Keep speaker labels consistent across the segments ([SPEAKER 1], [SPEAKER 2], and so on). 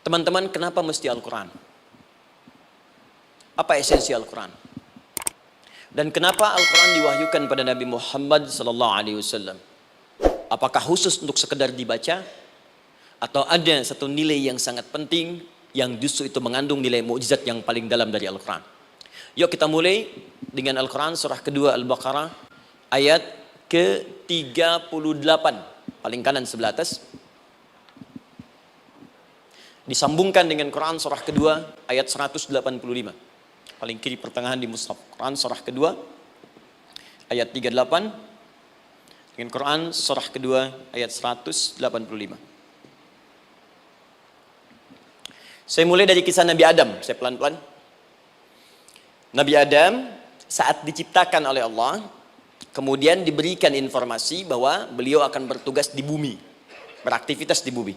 [SPEAKER 1] Teman-teman, kenapa mesti Al-Quran? Apa esensi Al-Quran? Dan kenapa Al-Quran diwahyukan pada Nabi Muhammad SAW? Apakah khusus untuk sekedar dibaca? Atau ada satu nilai yang sangat penting yang justru itu mengandung nilai mukjizat yang paling dalam dari Al-Quran? Yuk kita mulai dengan Al-Quran surah kedua Al-Baqarah ayat ke-38. Paling kanan sebelah atas. Disambungkan dengan Quran surah kedua ayat 185. Paling kiri pertengahan di mushaf. Quran surah kedua ayat 38 dengan Quran surah kedua ayat 185. Saya mulai dari kisah Nabi Adam. Saya pelan-pelan. Nabi Adam saat diciptakan oleh Allah, kemudian diberikan informasi bahwa beliau akan bertugas di bumi, beraktivitas di bumi.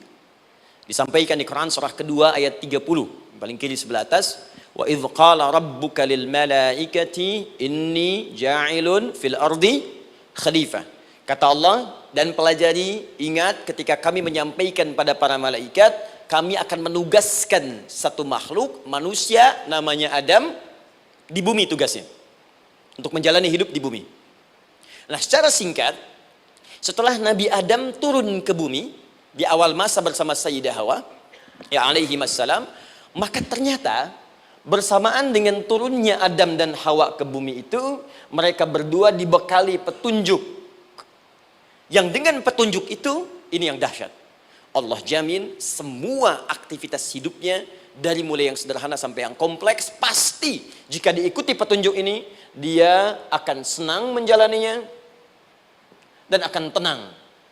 [SPEAKER 1] Disampaikan di Quran surah kedua ayat 30, paling kiri sebelah atas. Wa idh qala rabbuka lil malaikati inni ja'ilun fil ardi khalifah. Kata Allah, dan pelajari, ingat ketika kami menyampaikan pada para malaikat, kami akan menugaskan satu makhluk, manusia namanya Adam, di bumi tugasnya. Untuk menjalani hidup di bumi. Nah, secara singkat, setelah Nabi Adam turun ke bumi, di awal masa bersama Sayyidah Hawa, ya alaihi wassalam, maka ternyata bersamaan dengan turunnya Adam dan Hawa ke bumi itu, mereka berdua dibekali petunjuk. Yang dengan petunjuk itu, ini yang dahsyat. Allah jamin semua aktivitas hidupnya, dari mulai yang sederhana sampai yang kompleks, pasti jika diikuti petunjuk ini, dia akan senang menjalaninya, dan akan tenang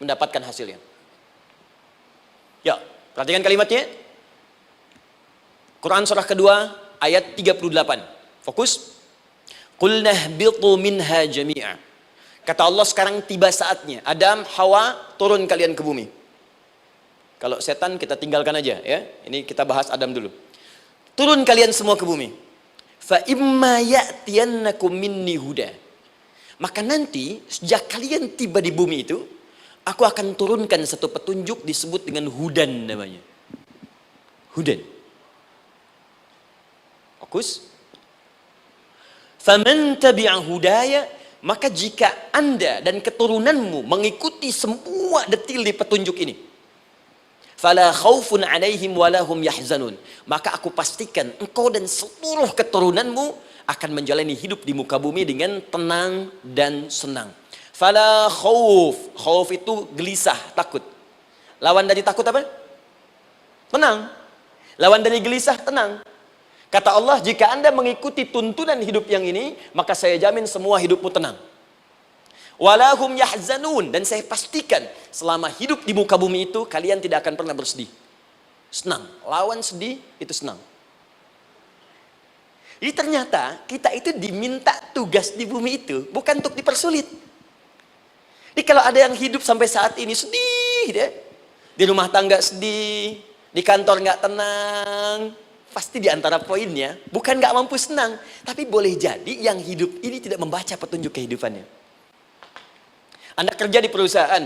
[SPEAKER 1] mendapatkan hasilnya. Ya, perhatikan kalimatnya. Quran surah kedua ayat 38. Fokus. Qul nahbitu minha jami'a. Kata Allah, sekarang tiba saatnya. Adam, Hawa, turun kalian ke bumi. Kalau setan kita tinggalkan aja ya. Ini kita bahas Adam dulu. Turun kalian semua ke bumi. Fa imma ya'tiyannakum minni huda. Maka nanti sejak kalian tiba di bumi itu, aku akan turunkan satu petunjuk disebut dengan hudan namanya. Hudan. Fokus. Faman tabi'a hudaya, maka jika Anda dan keturunanmu mengikuti semua detil di petunjuk ini, fala khaufun 'alaihim wala hum yahzanun, maka aku pastikan engkau dan seluruh keturunanmu akan menjalani hidup di muka bumi dengan tenang dan senang. Fala khauf. Khauf itu gelisah, takut. Lawan dari takut apa? Tenang. Lawan dari gelisah, tenang. Kata Allah, jika Anda mengikuti tuntunan hidup yang ini, maka saya jamin semua hidupmu tenang. Walahum yahzanun, dan saya pastikan selama hidup di muka bumi itu kalian tidak akan pernah bersedih. Senang. Lawan sedih itu senang. Jadi ternyata kita itu diminta tugas di bumi itu bukan untuk dipersulit. Jadi kalau ada yang hidup sampai saat ini sedih, deh, di rumah tangga sedih, di kantor nggak tenang, pasti di antara poinnya bukan nggak mampu senang, tapi boleh jadi yang hidup ini tidak membaca petunjuk kehidupannya. Anda kerja di perusahaan,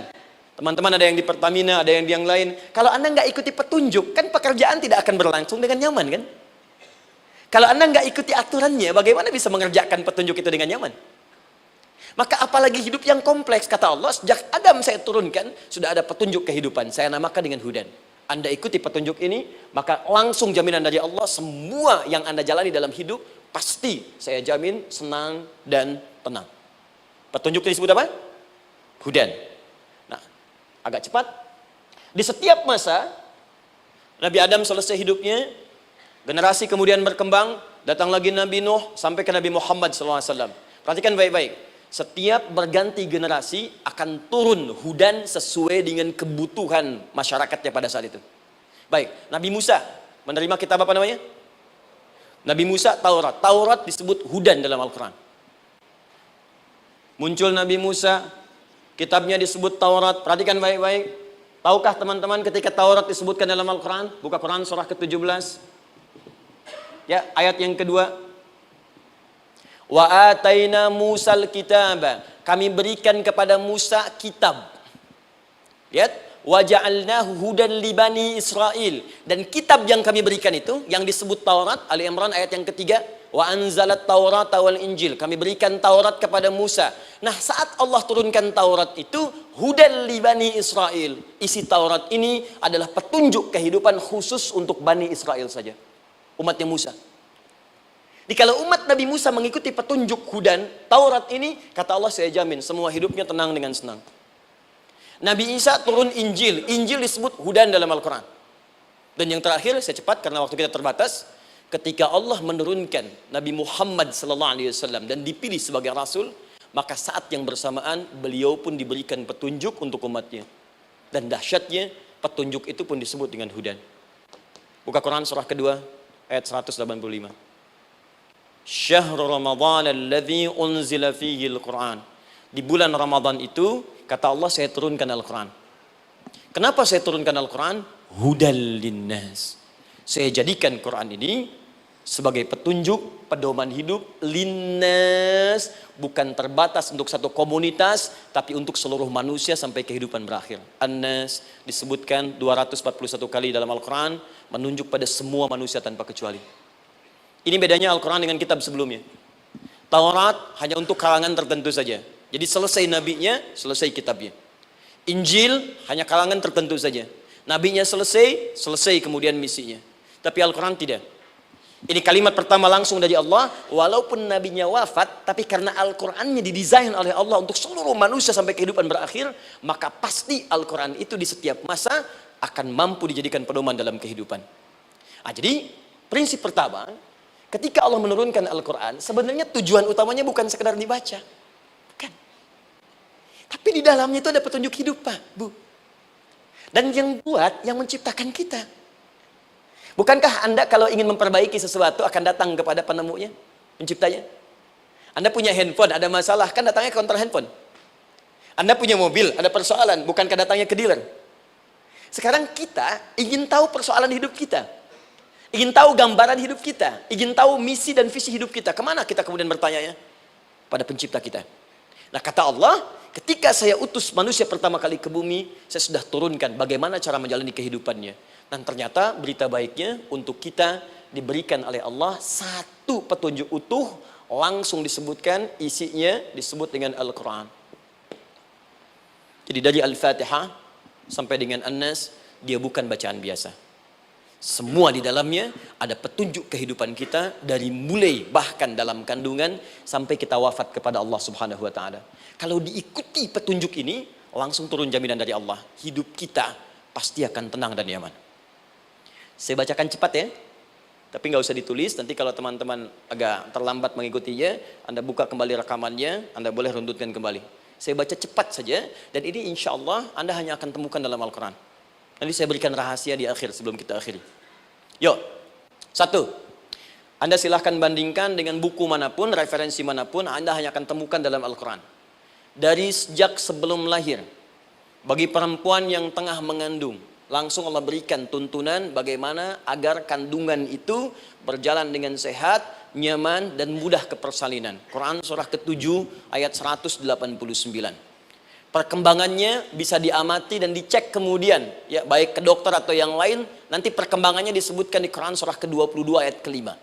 [SPEAKER 1] teman-teman ada yang di Pertamina, ada yang di yang lain. Kalau Anda nggak ikuti petunjuk, kan pekerjaan tidak akan berlangsung dengan nyaman, kan? Kalau Anda nggak ikuti aturannya, bagaimana bisa mengerjakan petunjuk itu dengan nyaman? Maka apalagi hidup yang kompleks, kata Allah, sejak Adam saya turunkan, sudah ada petunjuk kehidupan, saya namakan dengan hudan. Anda ikuti petunjuk ini, maka langsung jaminan dari Allah, semua yang Anda jalani dalam hidup, pasti saya jamin senang dan tenang. Petunjuk ini disebut apa? Hudan. Nah, agak cepat. Di setiap masa, Nabi Adam selesai hidupnya, generasi kemudian berkembang, datang lagi Nabi Nuh, sampai ke Nabi Muhammad SAW. Perhatikan baik-baik. Setiap berganti generasi akan turun hudan sesuai dengan kebutuhan masyarakatnya pada saat itu. Baik, Nabi Musa menerima kitab apa namanya? Nabi Musa, Taurat. Taurat disebut hudan dalam Al-Quran. Muncul Nabi Musa, kitabnya disebut Taurat. Perhatikan baik-baik. Tahukah teman-teman ketika Taurat disebutkan dalam Al-Quran? Buka Quran surah ke-17. Ya, ayat yang kedua. Wa ataina Musal kitaba. Kami berikan kepada Musa kitab. Lihat, wa ja'alnahu hudan li bani Israil. Dan kitab yang kami berikan itu, yang disebut Taurat, Ali Imran ayat yang ketiga, wa anzalat Taurata wal Injil. Kami berikan Taurat kepada Musa. Nah, saat Allah turunkan Taurat itu, hudan li bani Israil. Isi Taurat ini adalah petunjuk kehidupan khusus untuk Bani Israel saja, umatnya Musa. Jadi kalau umat Nabi Musa mengikuti petunjuk hudan Taurat ini, kata Allah, saya jamin semua hidupnya tenang dengan senang. Nabi Isa turun Injil. Injil disebut hudan dalam Al-Quran. Dan yang terakhir, saya cepat karena waktu kita terbatas. Ketika Allah menurunkan Nabi Muhammad SAW dan dipilih sebagai Rasul, maka saat yang bersamaan beliau pun diberikan petunjuk untuk umatnya. Dan dahsyatnya, petunjuk itu pun disebut dengan hudan. Buka Quran surah kedua, ayat 185. Syahrul Ramadan alladzi unzila fihi al-Quran. Di bulan Ramadan itu, kata Allah, saya turunkan Al-Quran. Kenapa saya turunkan Al-Quran? Hudal linnas. Saya jadikan Quran ini sebagai petunjuk, pedoman hidup linnas, bukan terbatas untuk satu komunitas, tapi untuk seluruh manusia sampai kehidupan berakhir. An-Nas disebutkan 241 kali dalam Al-Quran, menunjuk pada semua manusia tanpa kecuali. Ini bedanya Al-Quran dengan kitab sebelumnya. Taurat hanya untuk kalangan tertentu saja. Jadi selesai nabinya, selesai kitabnya. Injil hanya kalangan tertentu saja. Nabinya selesai, selesai kemudian misinya. Tapi Al-Quran tidak. Ini kalimat pertama langsung dari Allah. Walaupun nabinya wafat, tapi karena Al-Qurannya didesain oleh Allah untuk seluruh manusia sampai kehidupan berakhir, maka pasti Al-Quran itu di setiap masa akan mampu dijadikan pedoman dalam kehidupan. Jadi prinsip pertama, ketika Allah menurunkan Al-Quran, sebenarnya tujuan utamanya bukan sekedar dibaca. Tapi di dalamnya itu ada petunjuk hidup, Pak, Bu. Dan yang buat, yang menciptakan kita. Bukankah Anda kalau ingin memperbaiki sesuatu akan datang kepada penemunya, penciptanya? Anda punya handphone, ada masalah, kan datangnya ke counter handphone. Anda punya mobil, ada persoalan, bukankah datangnya ke dealer? Sekarang kita ingin tahu persoalan hidup kita. Ingin tahu gambaran hidup kita. Ingin tahu misi dan visi hidup kita. Kemana kita kemudian bertanya? Pada pencipta kita. Nah, kata Allah, ketika saya utus manusia pertama kali ke bumi, saya sudah turunkan bagaimana cara menjalani kehidupannya. Dan ternyata berita baiknya untuk kita diberikan oleh Allah satu petunjuk utuh, langsung disebutkan, isinya disebut dengan Al-Quran. Jadi dari Al-Fatihah sampai dengan An-Nas, dia bukan bacaan biasa. Semua di dalamnya ada petunjuk kehidupan kita dari mulai bahkan dalam kandungan sampai kita wafat kepada Allah Subhanahu wa taala. Kalau diikuti petunjuk ini, langsung turun jaminan dari Allah. Hidup kita pasti akan tenang dan nyaman. Saya bacakan cepat ya. Tapi nggak usah ditulis, nanti kalau teman-teman agak terlambat mengikutinya, Anda buka kembali rekamannya, Anda boleh runtutkan kembali. Saya baca cepat saja, dan ini insya Allah Anda hanya akan temukan dalam Al-Quran. Nanti saya berikan rahasia di akhir sebelum kita akhiri. Yuk, satu, Anda silahkan bandingkan dengan buku manapun, referensi manapun, Anda hanya akan temukan dalam Al-Quran. Dari sejak sebelum lahir, bagi perempuan yang tengah mengandung, langsung Allah berikan tuntunan bagaimana agar kandungan itu berjalan dengan sehat, nyaman, dan mudah ke persalinan. Quran surah ke-7 ayat 189. Perkembangannya bisa diamati dan dicek kemudian, ya baik ke dokter atau yang lain. Nanti perkembangannya disebutkan di Quran surah ke-22 ayat ke-5.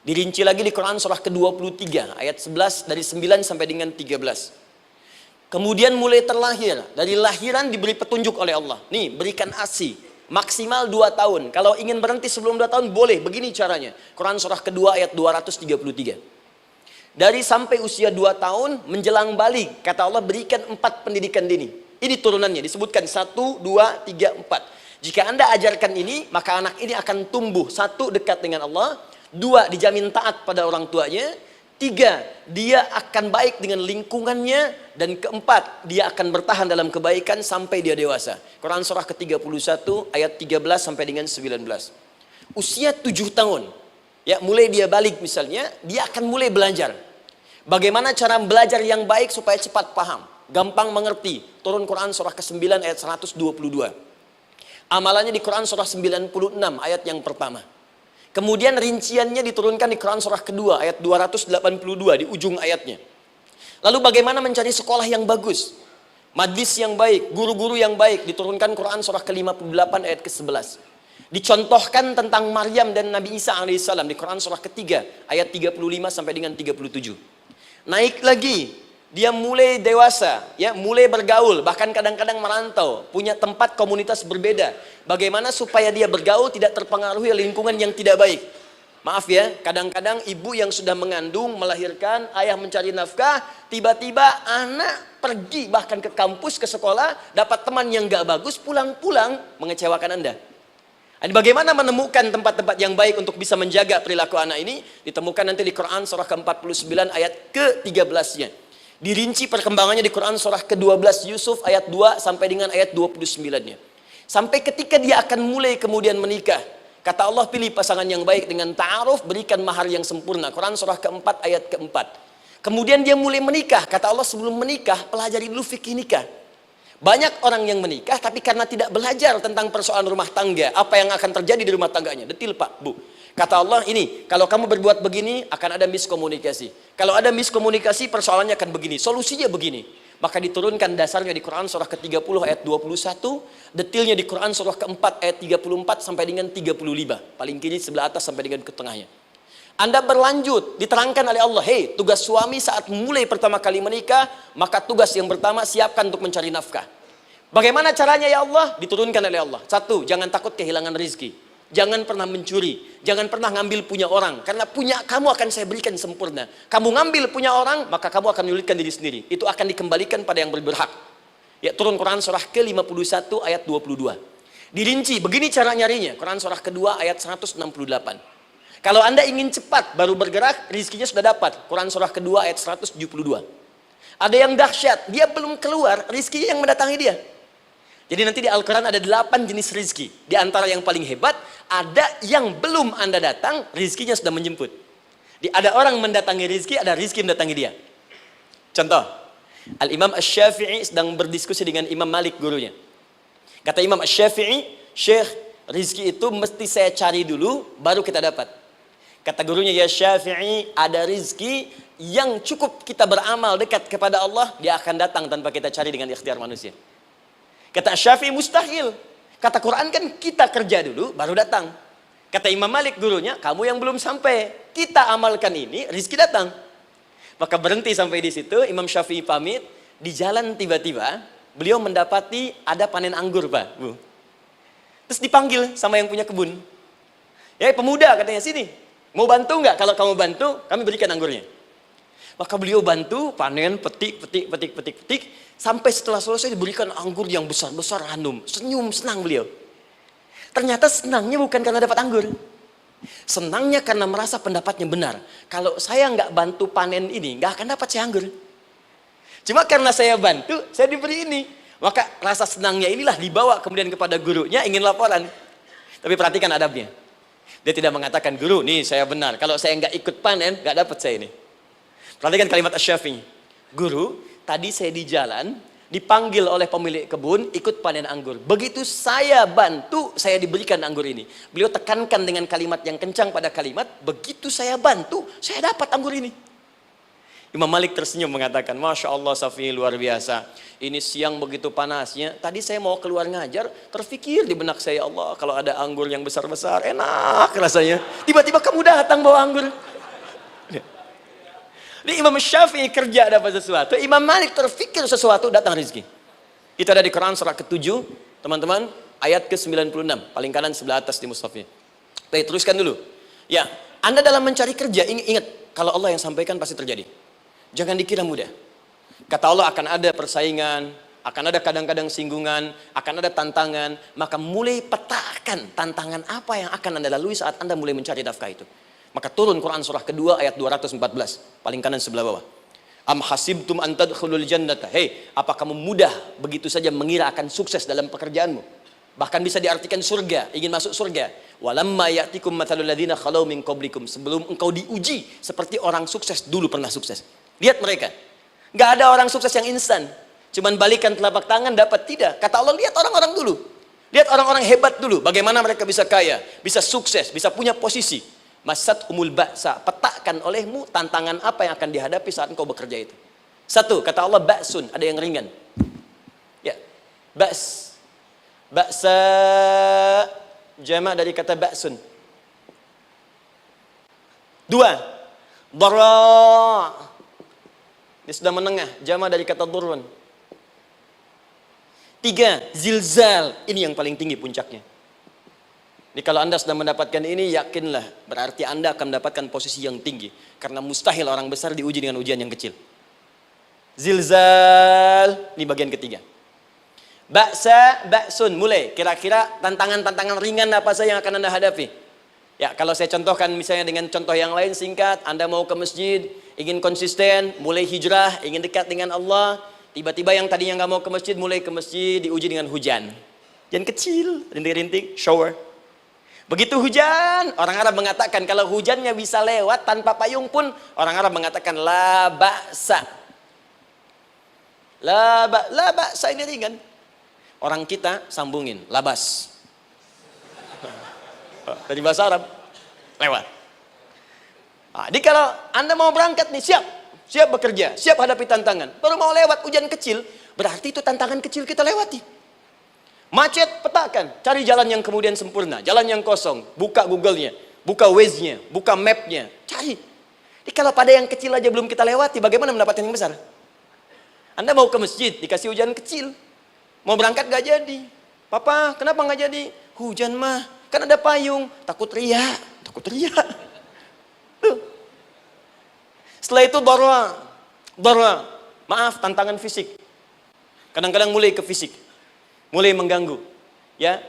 [SPEAKER 1] Dirinci lagi di Quran surah ke-23 ayat 11 dari 9 sampai dengan 13. Kemudian mulai terlahir, dari lahiran diberi petunjuk oleh Allah. Nih, berikan ASI maksimal 2 tahun. Kalau ingin berhenti sebelum 2 tahun boleh, begini caranya. Quran surah ke-2 ayat 233. Dari sampai usia 2 tahun menjelang balik, kata Allah berikan 4 pendidikan dini. Ini turunannya, disebutkan 1, 2, 3, 4. Jika Anda ajarkan ini, maka anak ini akan tumbuh. 1, dekat dengan Allah. 2, dijamin taat pada orang tuanya. 3, dia akan baik dengan lingkungannya. Dan 4, dia akan bertahan dalam kebaikan sampai dia dewasa. Quran surah ke-31 ayat 13 sampai dengan 19. Usia 7 tahun. Ya, mulai dia balik misalnya, dia akan mulai belajar. Bagaimana cara belajar yang baik supaya cepat paham, gampang mengerti. Turun Quran surah ke-9 ayat 122. Amalannya di Quran surah 96 ayat yang pertama. Kemudian rinciannya diturunkan di Quran surah kedua ayat 282 di ujung ayatnya. Lalu bagaimana mencari sekolah yang bagus? Majlis yang baik, guru-guru yang baik. Diturunkan Quran surah ke-58 ayat ke-11. Dicontohkan tentang Maryam dan Nabi Isa alaihissalam di Quran surah ketiga ayat 35 sampai dengan 37. Naik lagi, dia mulai dewasa, ya, mulai bergaul, bahkan kadang-kadang merantau, punya tempat komunitas berbeda. Bagaimana supaya dia bergaul tidak terpengaruhi oleh lingkungan yang tidak baik. Maaf ya, kadang-kadang ibu yang sudah mengandung, melahirkan, ayah mencari nafkah, tiba-tiba anak pergi bahkan ke kampus, ke sekolah, dapat teman yang gak bagus, pulang-pulang mengecewakan Anda. Jadi bagaimana menemukan tempat-tempat yang baik untuk bisa menjaga perilaku anak ini? Ditemukan nanti di Quran surah ke-49 ayat ke-13-nya. Dirinci perkembangannya di Quran surah ke-12 Yusuf ayat 2 sampai dengan ayat 29-nya. Sampai ketika dia akan mulai kemudian menikah. Kata Allah, pilih pasangan yang baik dengan ta'aruf, berikan mahar yang sempurna. Quran surah ke-4 ayat ke-4. Kemudian dia mulai menikah. Kata Allah, sebelum menikah, pelajari dulu fikih nikah. Banyak orang yang menikah, tapi karena tidak belajar tentang persoalan rumah tangga, apa yang akan terjadi di rumah tangganya. Detil Pak, Bu. Kata Allah, ini, kalau kamu berbuat begini, akan ada miskomunikasi. Kalau ada miskomunikasi, persoalannya akan begini. Solusinya begini. Maka diturunkan dasarnya di Quran surah ke-30 ayat 21, detailnya di Quran surah ke-4 ayat 34 sampai dengan 35. Paling kiri sebelah atas sampai dengan ke tengahnya. Anda berlanjut, diterangkan oleh Allah, hei, tugas suami saat mulai pertama kali menikah, maka tugas yang pertama siapkan untuk mencari nafkah. Bagaimana caranya ya Allah? Diturunkan oleh Allah. Satu, jangan takut kehilangan rizki. Jangan pernah mencuri, jangan pernah ngambil punya orang, karena punya kamu akan saya berikan sempurna. Kamu ngambil punya orang, maka kamu akan menyulitkan diri sendiri. Itu akan dikembalikan pada yang berhak. Ya, turun Quran surah ke-51 ayat 22. Dirinci, begini cara nyarinya. Quran surah kedua ayat 168. Kalau Anda ingin cepat baru bergerak, rizkinya sudah dapat. Quran surah kedua ayat 172. Ada yang dahsyat, dia belum keluar, rizkinya yang mendatangi dia. Jadi nanti di Al-Quran ada 8 jenis rizki. Di antara yang paling hebat, ada yang belum Anda datang, rizkinya sudah menjemput. Ada orang mendatangi rizki, ada rizki mendatangi dia. Contoh, Al-Imam Asy-Syafi'i sedang berdiskusi dengan Imam Malik gurunya. Kata Imam Asy-Syafi'i, Syekh, rizki itu mesti saya cari dulu, baru kita dapat. Kata gurunya, ya Syafi'i, ada rizki yang cukup kita beramal dekat kepada Allah, dia akan datang tanpa kita cari dengan ikhtiar manusia. Kata Syafi'i, mustahil. Kata Quran kan kita kerja dulu, baru datang. Kata Imam Malik gurunya, kamu yang belum sampai. Kita amalkan ini, rizki datang. Maka berhenti sampai di situ, Imam Syafi'i pamit. Di jalan tiba-tiba, beliau mendapati ada panen anggur, Pak, Bu. Terus dipanggil sama yang punya kebun. Ya, pemuda katanya, sini. Mau bantu nggak? Kalau kamu bantu, kami berikan anggurnya. Maka beliau bantu, panen, petik. Sampai setelah selesai diberikan anggur yang besar-besar, hanum. Senyum, senang beliau. Ternyata senangnya bukan karena dapat anggur. Senangnya karena merasa pendapatnya benar. Kalau saya nggak bantu panen ini, nggak akan dapat saya anggur. Cuma karena saya bantu, saya diberi ini. Maka rasa senangnya inilah dibawa kemudian kepada gurunya, ingin laporan. Tapi perhatikan adabnya. Dia tidak mengatakan, guru, nih saya benar. Kalau saya nggak ikut panen, nggak dapat saya ini. Perhatikan kalimat Asy-Syafi'i. Guru, tadi saya di jalan, dipanggil oleh pemilik kebun, ikut panen anggur. Begitu saya bantu, saya diberikan anggur ini. Beliau tekankan dengan kalimat yang kencang pada kalimat, begitu saya bantu, saya dapat anggur ini. Imam Malik tersenyum mengatakan, Masya Allah Syafi'i luar biasa. Ini siang begitu panasnya, tadi saya mau keluar ngajar, terfikir di benak saya, Allah kalau ada anggur yang besar-besar, enak rasanya. Tiba-tiba kamu datang bawa anggur. Di Imam Syafi'i kerja dapat sesuatu, Imam Malik terfikir sesuatu, datang rezeki. Itu ada di Quran surah ke-7, teman-teman, ayat ke-96, paling kanan sebelah atas di mushafnya. Baik, teruskan dulu. Ya, Anda dalam mencari kerja, ingat, kalau Allah yang sampaikan pasti terjadi. Jangan dikira mudah. Kata Allah akan ada persaingan, akan ada kadang-kadang singgungan, akan ada tantangan, maka mulai petakan tantangan apa yang akan Anda lalui saat Anda mulai mencari nafkah itu. Maka turun Quran surah kedua ayat 214, paling kanan sebelah bawah. Am hasibtum an tadkhulul jannata. Hei, apa kamu mudah begitu saja mengira akan sukses dalam pekerjaanmu? Bahkan bisa diartikan surga, ingin masuk surga. Walamma ya'tikum mathalul ladzina khalau min qablikum. Sebelum engkau diuji seperti orang sukses dulu pernah sukses. Lihat mereka. Enggak ada orang sukses yang instan. Cuman balikan telapak tangan dapat, tidak. Kata Allah, lihat orang-orang dulu. Lihat orang-orang hebat dulu, bagaimana mereka bisa kaya, bisa sukses, bisa punya posisi. Masat humul ba'sa, petakan olehmu tantangan apa yang akan dihadapi saat engkau bekerja itu. Satu, kata Allah, ba'sun, ada yang ringan. Ba's. Ba'sa jamak dari kata ba'sun. 2. Dara. Dia sudah menengah, jamak dari kata durun. 3. Zilzal. Ini yang paling tinggi puncaknya. Jadi kalau Anda sudah mendapatkan ini, yakinlah berarti Anda akan mendapatkan posisi yang tinggi. Karena mustahil orang besar diuji dengan ujian yang kecil. Zilzal, ini bagian ketiga. Ba'sa, ba'sun, mulai. Kira-kira tantangan-tantangan ringan apa saja yang akan Anda hadapi? Ya, kalau saya contohkan misalnya dengan contoh yang lain singkat, Anda mau ke masjid, ingin konsisten, mulai hijrah, ingin dekat dengan Allah, tiba-tiba yang tadinya nggak mau ke masjid, mulai ke masjid, diuji dengan hujan. Hujan kecil, rintik-rintik, shower. Begitu hujan, orang Arab mengatakan kalau hujannya bisa lewat tanpa payung pun, orang Arab mengatakan la ba'sa. La ba'sa ini ringan. Orang kita sambungin, labas. Dari bahasa Arab, lewat. Nah, jadi kalau Anda mau berangkat nih, siap bekerja, siap hadapi tantangan. Baru mau lewat hujan kecil, berarti itu tantangan kecil kita lewati. Macet, petakan, cari jalan yang kemudian sempurna, jalan yang kosong, buka Google-nya, buka Waze-nya, buka map-nya, cari. Jadi kalau pada yang kecil aja belum kita lewati, bagaimana mendapatkan yang besar? Anda mau ke masjid, dikasih hujan kecil. Mau berangkat gak jadi. Papa, kenapa gak jadi? Hujan mah, kan ada payung. Takut riak. Tuh. Setelah itu darwa. Maaf, tantangan fisik. Kadang-kadang mulai ke fisik. Mulai mengganggu. Ya,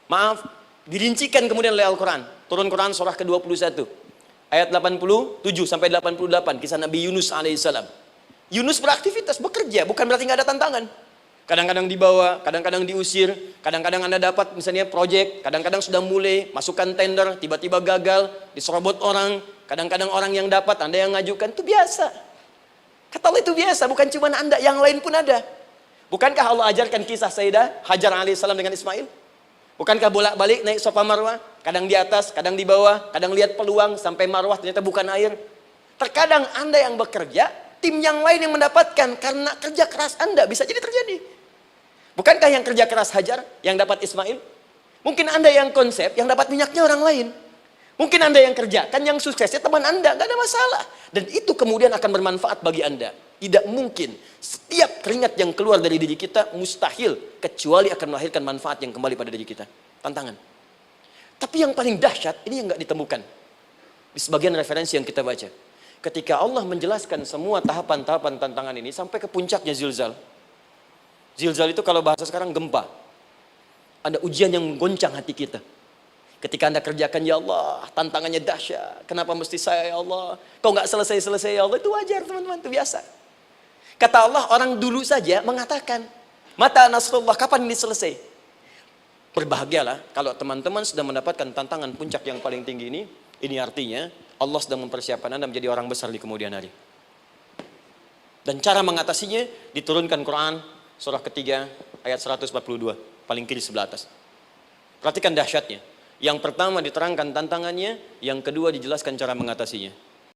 [SPEAKER 1] maaf, dirincikan kemudian oleh Al-Quran. Turun Quran surah ke-21. Ayat 87 sampai 88. Kisah Nabi Yunus alaihissalam. Yunus beraktivitas, bekerja. Bukan berarti gak ada tantangan. Kadang-kadang dibawa, kadang-kadang diusir, kadang-kadang Anda dapat misalnya proyek, kadang-kadang sudah mulai, masukkan tender, tiba-tiba gagal, diserobot orang, kadang-kadang orang yang dapat, Anda yang ngajukan, itu biasa. Kata Allah itu biasa, bukan cuma Anda, yang lain pun ada. Bukankah Allah ajarkan kisah Sayyidah Hajar alaihissalam dengan Ismail? Bukankah bolak-balik naik Safa Marwah, kadang di atas, kadang di bawah, kadang lihat peluang, sampai Marwah ternyata bukan air. Terkadang Anda yang bekerja, tim yang lain yang mendapatkan, karena kerja keras Anda bisa jadi terjadi. Bukankah yang kerja keras Hajar yang dapat Ismail? Mungkin Anda yang konsep, yang dapat minyaknya orang lain. Mungkin Anda yang kerja, kan yang suksesnya teman Anda, gak ada masalah. Dan itu kemudian akan bermanfaat bagi Anda. Tidak mungkin setiap keringat yang keluar dari diri kita mustahil, kecuali akan melahirkan manfaat yang kembali pada diri kita. Tantangan. Tapi yang paling dahsyat, ini yang gak ditemukan. Di sebagian referensi yang kita baca. Ketika Allah menjelaskan semua tahapan-tahapan tantangan ini, sampai ke puncaknya zilzal. Zilzal itu kalau bahasa sekarang gempa. Ada ujian yang menggoncang hati kita. Ketika Anda kerjakan, ya Allah, tantangannya dahsyat. Kenapa mesti saya, ya Allah? Kau nggak selesai-selesai, ya Allah. Itu wajar, teman-teman, itu biasa. Kata Allah, orang dulu saja mengatakan, mata nasrullah, kapan ini selesai? Berbahagialah kalau teman-teman sudah mendapatkan tantangan puncak yang paling tinggi ini. Ini artinya Allah sedang mempersiapkan Anda menjadi orang besar di kemudian hari. Dan cara mengatasinya diturunkan Quran surah ketiga ayat 142, paling kiri sebelah atas. Perhatikan dahsyatnya. Yang pertama diterangkan tantangannya, yang kedua dijelaskan cara mengatasinya.